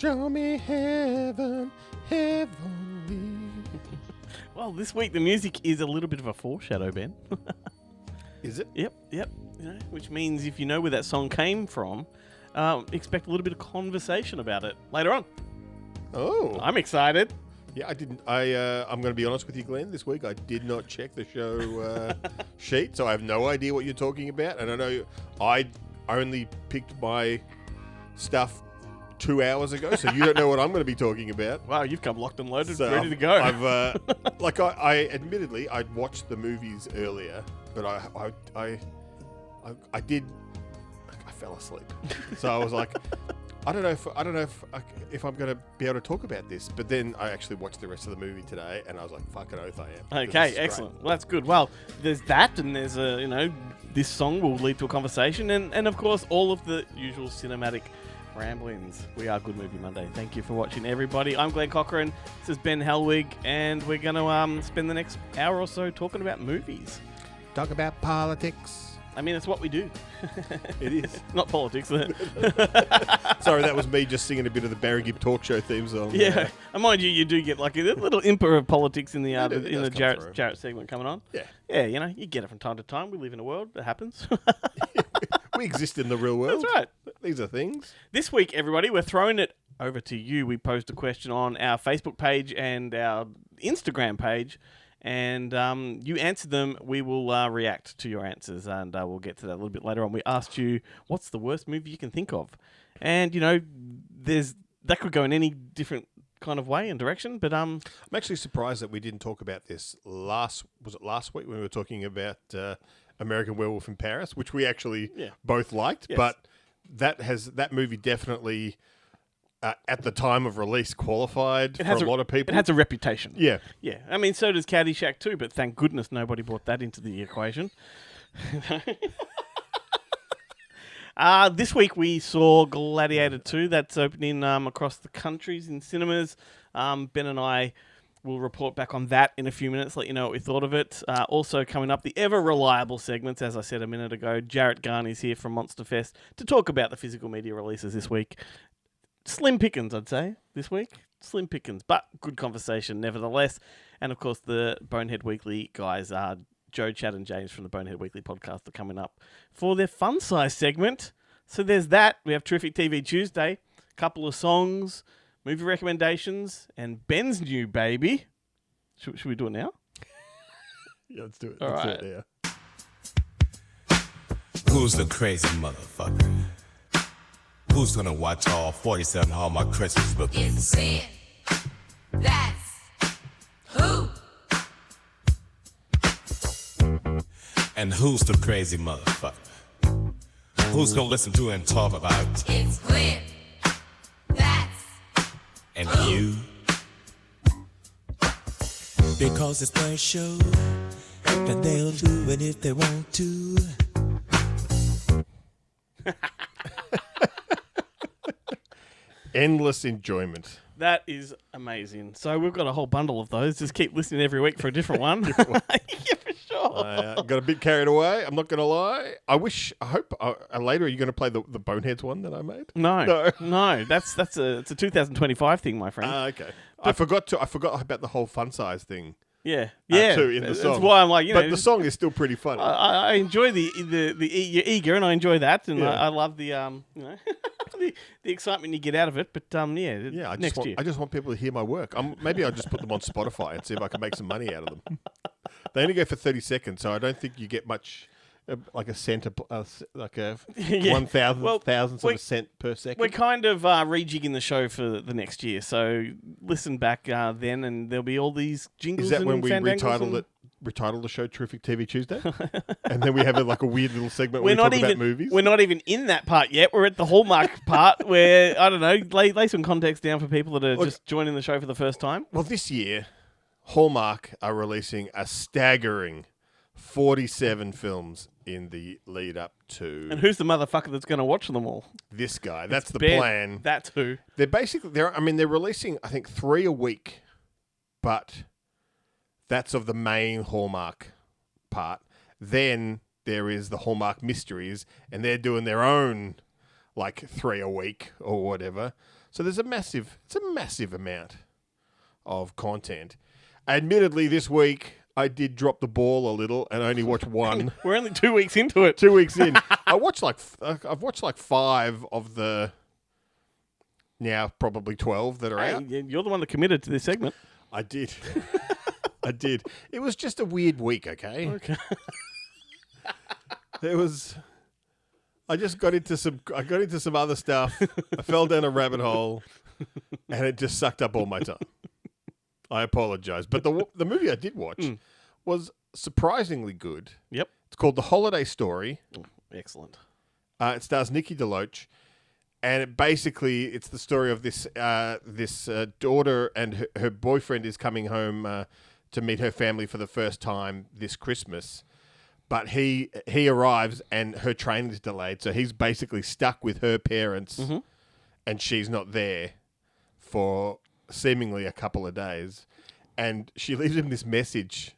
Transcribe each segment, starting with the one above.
Show me heaven, heavenly. Well, this week the music is a little bit of a foreshadow, Ben. Is it? Yep. You know, which means if you know where that song came from, expect a little bit of conversation about it later on. Oh. I'm excited. Yeah, I didn't. I'm going to be honest with you, Glenn. This week I did not check the show sheet, so I have no idea what you're talking about. And I know I only picked my stuff 2 hours ago, so you don't know what I'm going to be talking about. Wow, you've come locked and loaded, So ready to go. I admittedly I'd watched the movies earlier, but I fell asleep. So I was like, I don't know if I'm going to be able to talk about this. But then I actually watched the rest of the movie today, and I was like, fucking oath I am. Okay, excellent. Well, that's good. Well, there's that, and there's this song will lead to a conversation, and of course all of the usual cinematic ramblings. We are Good Movie Monday. Thank you for watching, everybody. I'm Glenn Cochran. This is Ben Helwig, and we're going to spend the next hour or so talking about movies. Talk about politics. I mean, it's what we do. It is. Not politics. Sorry, that was me just singing a bit of the Barry Gibb talk show theme song. Yeah. And mind you, you do get like a little imper of politics in the Jarrett segment coming on. Yeah. Yeah, you get it from time to time. We live in a world that happens. We exist in the real world. That's right. These are things. This week, everybody, we're throwing it over to you. We posed a question on our Facebook page and our Instagram page, and you answered them. We will react to your answers, and we'll get to that a little bit later on. We asked you, what's the worst movie you can think of? And, that could go in any different kind of way and direction, but I'm actually surprised that we didn't talk about this last week when we were talking about American Werewolf in Paris, which we actually both liked, Yes. but that movie definitely at the time of release qualified for a lot of people. It has a reputation. Yeah. Yeah. I mean, so does Caddyshack too, but thank goodness nobody brought that into the equation. This week we saw Gladiator II. That's opening across the countries in cinemas. Ben and I will report back on that in a few minutes, let you know what we thought of it. Also coming up, the ever-reliable segments, as I said a minute ago. Jarrett Garney's here from Monster Fest to talk about the physical media releases this week. Slim pickings, I'd say, this week. Slim pickings, but good conversation nevertheless. And, of course, the Bonehead Weekly guys are Joe, Chad, and James from the Bonehead Weekly podcast are coming up for their fun size segment. So there's that. We have Terrific TV Tuesday, couple of songs, movie recommendations, and Ben's new baby. Should we do it now? Yeah, let's do it. All let's right. do it now. Who's the crazy motherfucker? Who's gonna watch all 47 Hallmark Christmas movies? It's Ben. That's who. And who's the crazy motherfucker? Who's gonna listen to and talk about? It's Glenn. That's And you? Because it's my show, and they'll do it if they want to. Endless enjoyment. That is amazing. So we've got a whole bundle of those. Just keep listening every week for a different one. Yeah, for sure. I got a bit carried away. I'm not going to lie. I hope later are you going to play the Boneheads one that I made? No. It's a 2025 thing, my friend. Okay. I forgot about the whole fun size thing. Yeah. Too in the song. That's why I'm like, but the song is still pretty funny. I enjoy you're eager, and I enjoy that, and Yeah. I love the the excitement you get out of it. But yeah, next year. I just want people to hear my work. Maybe I'll just put them on Spotify and see if I can make some money out of them. They only go for 30 seconds, so I don't think you get much, like a cent, like a Yeah. 1,000 Well, thousandth of a cent per second. We're kind of rejigging the show for the next year, so listen back then, and there'll be all these jingles. Is that and when we fandangles retitle the show Terrific TV Tuesday? And then we have a weird little segment We're where we not talk even about movies? We're not even in that part yet. We're at the Hallmark part where, I don't know, lay some context down for people that are just joining the show for the first time. Well, this year, Hallmark are releasing a staggering 47 films in the lead up to And who's the motherfucker that's going to watch them all? this guy. That's the Ben. plan. That's who. They're releasing, I think, 3 a week, but that's of the main Hallmark part. Then there is the Hallmark Mysteries, and they're doing their own, 3 a week or whatever. So there's it's a massive amount of content. Admittedly, this week I did drop the ball a little and only watched one. We're only 2 weeks into it. 2 weeks in, I've watched like 5 of the now probably 12 that are Hey, out. you're the one that committed to this segment. I did. I did. It was just a weird week, okay? Okay. There was. I just got into some other stuff. I fell down a rabbit hole, and it just sucked up all my time. I apologize, but the movie I did watch was surprisingly good. Yep. It's called The Holiday Story. Excellent. It stars Nikki DeLoach, and it's the story of this daughter and her boyfriend is coming home to meet her family for the first time this Christmas. But he arrives and her train is delayed, so he's basically stuck with her parents, and she's not there for seemingly a couple of days. And she leaves him this message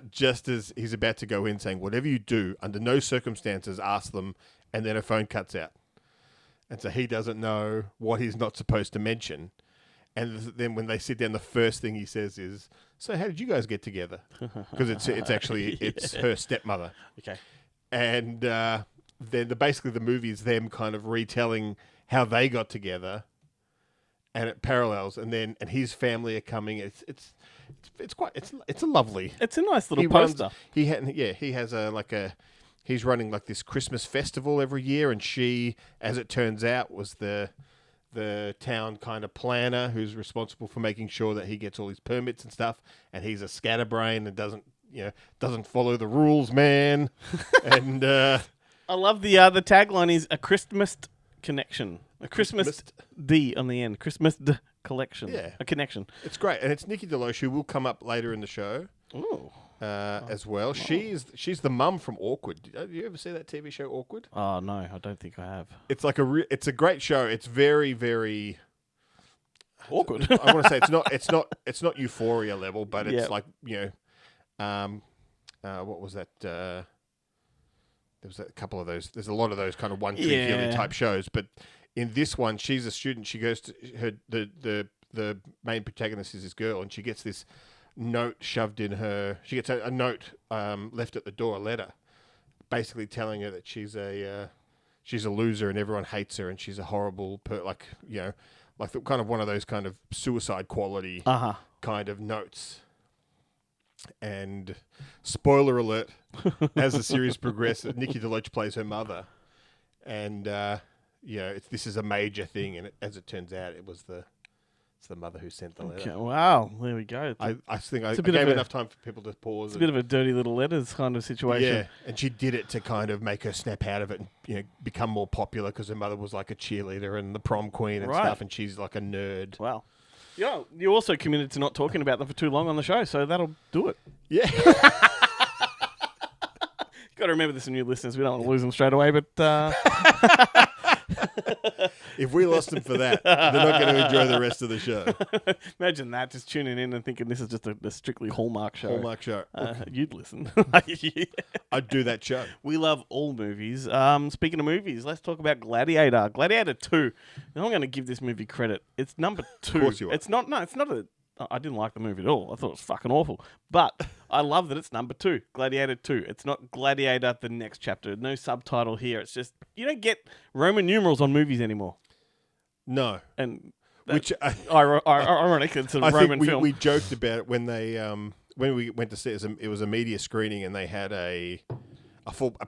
just as he's about to go in, saying, "Whatever you do, under no circumstances ask them," and then her phone cuts out. And so he doesn't know what he's not supposed to mention. And then when they sit down, the first thing he says is, "So how did you guys get together?" Because it's actually her stepmother. Okay. And then basically the movie is them kind of retelling how they got together, and it parallels. And his family are coming. It's a lovely. It's a nice little He poster. He's running like this Christmas festival every year, and she, as it turns out, was the town kind of planner who's responsible for making sure that he gets all his permits and stuff. And he's a scatterbrain and doesn't follow the rules, man. And I love the tagline is a Christmas connection, a Christmas D on the end, Christmas D collection, Yeah. a connection. it's great. And it's Nikki DeLoach, who will come up later in the show Ooh. as well. She's the mum from Awkward. Did you ever see that TV show Awkward? Oh no, I don't think I have. It's like it's a great show. It's very, very Awkward. I want to say it's not Euphoria level, but it's Yep. like what was that? There was a couple of those. There's a lot of those kind of One Tree Hill type shows, but in this one, she's a student. She goes to the main protagonist is this girl, and she gets this note shoved in her. She gets a note left at the door, a letter, basically telling her that she's a loser and everyone hates her, and she's a horrible like kind of one of those kind of suicide quality kind of notes. And spoiler alert, as the series progresses, Nikki DeLoach plays her mother, and this is a major thing. And as it turns out, it's the mother who sent the letter. Okay, wow, there we go. I think I a bit gave of a- enough time for people to pause. It's a bit of a dirty little letters kind of situation. Yeah, and she did it to kind of make her snap out of it and become more popular because her mother was like a cheerleader and the prom queen and Right. stuff, and she's like a nerd. Wow. Yeah, you also committed to not talking about them for too long on the show, so that'll do it. Yeah. Got to remember this in new listeners. We don't want to lose them straight away, but If we lost them for that, they're not going to enjoy the rest of the show. imagine that, just tuning in and thinking this is just a strictly Hallmark show. Hallmark show. You'd listen. I'd do that show. We love all movies. Speaking of movies, let's talk about Gladiator. Gladiator 2. Now, I'm going to give this movie credit. It's number 2. Of course you are. It's not I didn't like the movie at all. I thought it was fucking awful. But I love that it's number 2. Gladiator 2. It's not Gladiator the next chapter. No subtitle here. It's just, you don't get Roman numerals on movies anymore. No. And Which ironic, it's a I Roman think film. we joked about it when they when we went to see it. It was a media screening, and they had a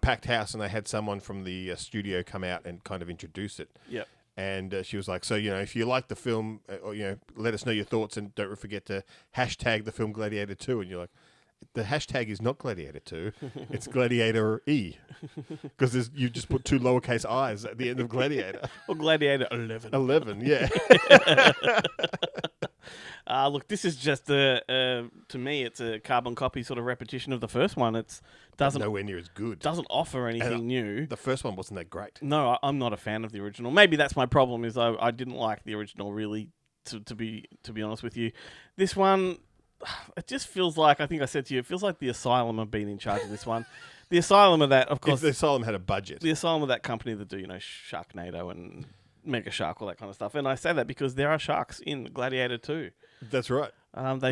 packed house, and they had someone from the studio come out and kind of introduce it. Yep. And she was like, "So if you like the film, or let us know your thoughts, and don't forget to hashtag the film Gladiator 2." And you're like, "The hashtag is not Gladiator 2; it's Gladiator E, because you just put 2 lowercase i's at the end of Gladiator." Or Gladiator 11. 11, yeah. Look, this is just to me, it's a carbon copy sort of repetition of the first one. It doesn't Nowhere near as good. doesn't offer anything new. The first one wasn't that great. No, I'm not a fan of the original. Maybe that's my problem. Is I didn't like the original really. To be honest with you, this one, it just feels like, I think I said to you, it feels like the Asylum have been in charge of this one. The Asylum of that, of If course, the Asylum had a budget. the Asylum of that company that do Sharknado and mega shark, all that kind of stuff. And I say that because there are sharks in Gladiator 2. That's right.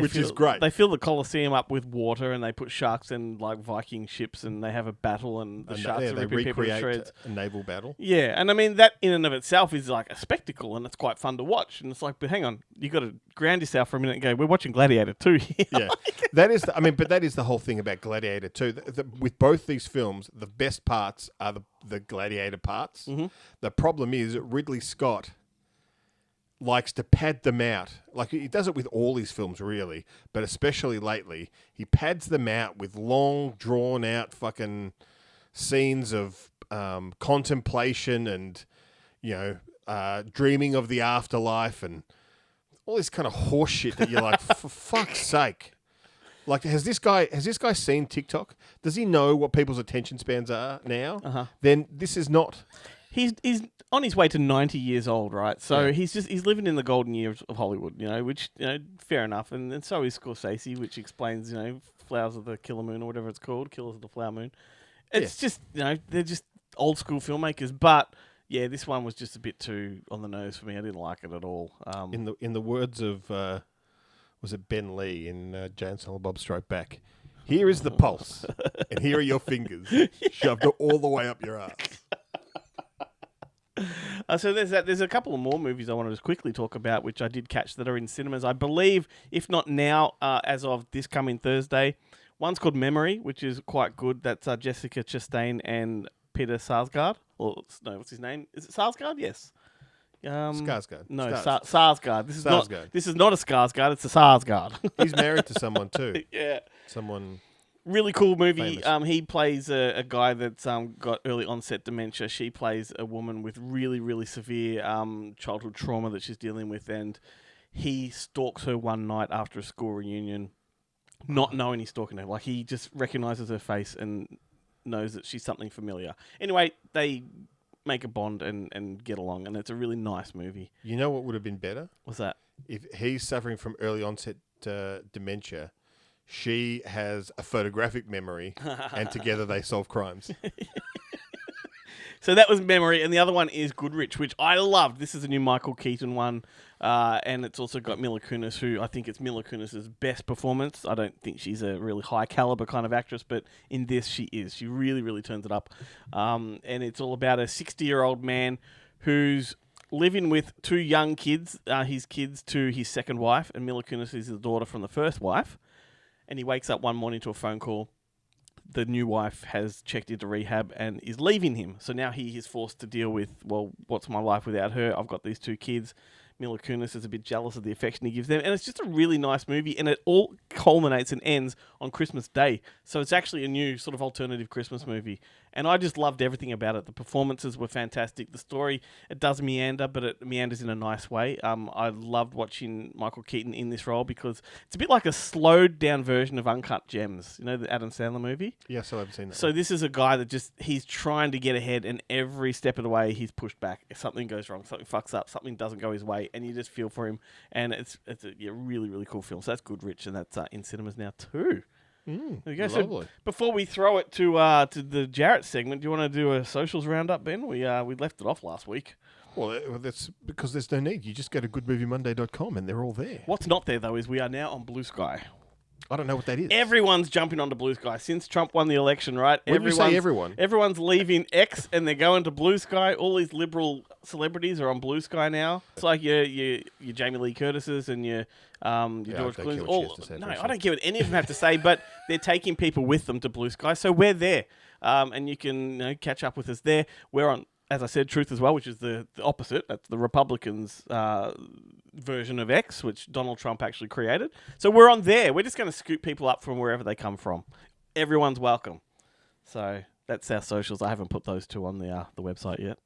Which is great. They fill the Colosseum up with water, and they put sharks in like Viking ships, and they have a battle, and the sharks are they ripping people to recreate shreds. a naval battle. Yeah, and I mean that in and of itself is like a spectacle, and it's quite fun to watch. And it's like, but hang on, you got to ground yourself for a minute and go, we're watching Gladiator 2 here. Yeah, that is. But that is the whole thing about Gladiator 2. With both these films, the best parts are the Gladiator parts. Mm-hmm. The problem is that Ridley Scott likes to pad them out. Like, he does it with all his films, really, but especially lately. He pads them out with long, drawn-out fucking scenes of contemplation and, dreaming of the afterlife and all this kind of horse shit that you're like, for fuck's sake. Like, has this guy seen TikTok? Does he know what people's attention spans are now? Uh-huh. Then this is not... He's on his way to 90 years old, right? So he's living in the golden years of Hollywood, which, fair enough. And so is Scorsese, which explains, Flowers of the Killer Moon or whatever it's called, Killers of the Flower Moon. It's just, they're just old school filmmakers. But yeah, this one was just a bit too on the nose for me. I didn't like it at all. In the words of was it Ben Lee in Jay and Silent Bob Strike Back? Here is the pulse, and here are your fingers shoved all the way up your ass. So there's a couple of more movies I wanted to quickly talk about, which I did catch that are in cinemas. I believe, if not now, as of this coming Thursday. One's called Memory, which is quite good. That's Jessica Chastain and Peter Sarsgaard. Or no, what's his name? Is it Sarsgaard? Yes. Skarsgård. No, Sarsgaard. This is not a Skarsgård. It's a Sarsgaard. He's married to someone too. Yeah. Someone. Really cool movie. Famous. He plays a guy that's got early onset dementia. She plays a woman with really, really severe childhood trauma that she's dealing with, and he stalks her one night after a school reunion, not knowing he's stalking her. Like, he just recognizes her face and knows that she's something familiar. Anyway, they make a bond and get along, and it's a really nice movie. You know what would have been better? What's that? If he's suffering from early onset dementia, she has a photographic memory, and together they solve crimes. So that was Memory, and the other one is Goodrich, which I loved. This is a new Michael Keaton one, and it's also got Mila Kunis, who I think it's Mila Kunis' best performance. I don't think she's a really high caliber kind of actress, but in this she is. She really, really turns it up. And it's all about a 60-year-old man who's living with two young kids, his kids to his second wife, and Mila Kunis is the daughter from the first wife. And he wakes up one morning to a phone call. The new wife has checked into rehab and is leaving him. So now he is forced to deal with, well, what's my life without her? I've got these two kids. Mila Kunis is a bit jealous of the affection he gives them. And it's just a really nice movie. And it all culminates and ends on Christmas Day. So it's actually a new sort of alternative Christmas movie. And I just loved everything about it. The performances were fantastic. The story, it does meander, but it meanders in a nice way. I loved watching Michael Keaton in this role because it's a bit like a slowed down version of Uncut Gems. You know, the Adam Sandler movie? Yes, I haven't seen that. So this is a guy that he's trying to get ahead, and every step of the way he's pushed back. If something goes wrong, something fucks up, something doesn't go his way, and you just feel for him. And it's a really, really cool film. So that's Goodrich, and that's in cinemas now too. There you go. Lovely. So before we throw it to the Jarrett segment, do you want to do a socials roundup, Ben? We left it off last week. Well, that's because there's no need. You just go to goodmoviemonday.com and they're all there. What's not there, though, is we are now on Blue Sky. I don't know what that is. Everyone's jumping onto Blue Sky since Trump won the election, right? When you say everyone? Everyone's leaving X and they're going to Blue Sky. All these liberal celebrities are on Blue Sky now. It's like your Jamie Lee Curtis's and your George Clooney's. No, I don't care what any of them have to say, but they're taking people with them to Blue Sky. So we're there, and you can catch up with us there. We're on, as I said, Truth as Well, which is the opposite. That's the Republicans' version of X, which Donald Trump actually created. So we're on there. We're just going to scoop people up from wherever they come from. Everyone's welcome. So that's our socials. I haven't put those two on the website yet.